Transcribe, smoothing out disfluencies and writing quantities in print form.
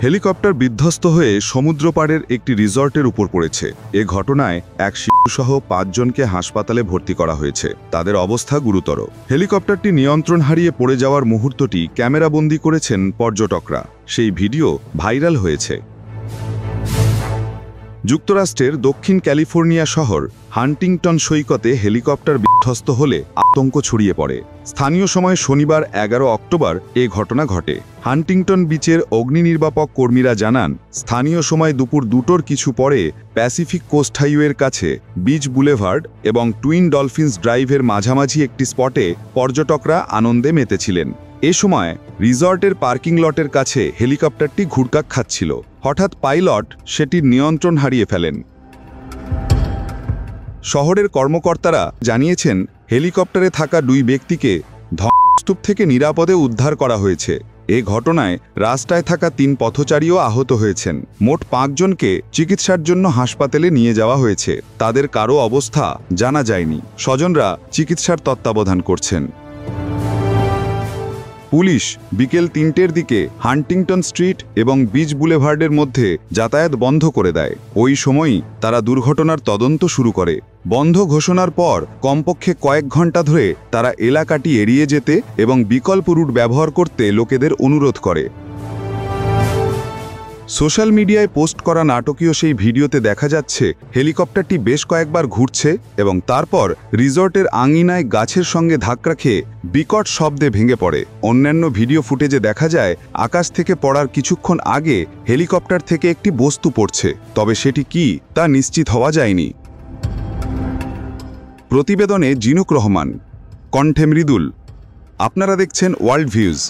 Helicopter বিধ্বস্ত হয়ে সমুদ্রপাড়ের একটি রিসর্টের উপর পড়েছে। এ ঘটনায় এক শিশুসহ 5 জনকে হাসপাতালে ভর্তি করা হয়েছে। তাদের অবস্থা গুরুতর। হেলিকপ্টারটি নিয়ন্ত্রণ হারিয়ে পড়ে যাওয়ার মুহূর্তটি ক্যামেরাবন্দি করেছেন পর্যটকরা। সেই ভিডিও ভাইরাল হয়েছে। যুক্তরাষ্ট্রের দক্ষিণ ক্যালিফোর্নিয়া শহর হান্টিংটন সৈকতে হেলিকপ্টার বিধ্বস্ত হলে আতঙ্ক ছড়িয়ে পড়ে। স্থানীয় সময় শনিবার 11 অক্টোবর এ ঘটনা ঘটে। হান্টিংটন বিচের অগ্নি নির্বাপক কর্মীরা জানান, স্থানীয় সময় দুপুর 2টোর কিছু পরে প্যাসিফিক কোস্ট হাইওয়ের কাছে বিচ বুলেভার্ড এবং টুইন ডলফিনস ড্রাইভের মাঝামাঝি একটি স্পটে পর্যটকরা আনন্দে মেতেছিলেন। এ সময় রিসর্টের পার্কিং লটের কাছে হেলিকপ্টারটি ঘুরপাক খাচ্ছিল। হঠাৎ পাইলট সেটির নিয়ন্ত্রণ হারিয়ে ফেলেন। শহরের কর্মকর্তারা জানিয়েছেন, হেলিকপ্টারে থাকা 2 ব্যক্তিকে ধ্বংসস্তূপ থেকে নিরাপদে উদ্ধার করা হয়েছে। এ ঘটনায় রাস্তায় থাকা 3 পথচারীও আহত হয়েছেন। মোট 5 জনকে চিকিৎসার জন্য হাসপাতালে নিয়ে যাওয়া হয়েছে। তাদের কারো অবস্থা জানা যায়নি। স্বজনরা চিকিৎসার তত্ত্বাবধান করছেন। পুলিশ বিকেল 3টের দিকে হান্টিংটন স্ট্রিট এবং বিচ বুলেভার্ডের মধ্যে যাতায়াত বন্ধ করে দেয়। ওই সময়ই তারা দুর্ঘটনার তদন্ত শুরু করে। বন্ধ ঘোষণার পর কমপক্ষে কয়েক ঘন্টা ধরে তারা এলাকাটি এড়িয়ে যেতে এবং বিকল্প রুট ব্যবহার করতে লোকেদের অনুরোধ করে। সোশ্যাল মিডিয়ায় পোস্ট করা নাটকীয় সেই ভিডিওতে দেখা যাচ্ছে, হেলিকপ্টারটি বেশ কয়েকবার ঘুরছে এবং তারপর রিসর্টের আঙিনায় গাছের সঙ্গে ধাক্কা খেয়ে বিকট শব্দে ভেঙে পড়ে। অন্যান্য ভিডিও ফুটেজে দেখা যায়, আকাশ থেকে পড়ার কিছুক্ষণ আগে হেলিকপ্টার থেকে একটি বস্তু পড়ছে, তবে সেটি কি তা নিশ্চিত হওয়া যায়নি। প্রতিবেদনে জিনুক রহমান, কণ্ঠে মৃদুল। আপনারা দেখছেন ওয়ার্ল্ড ভিউজ।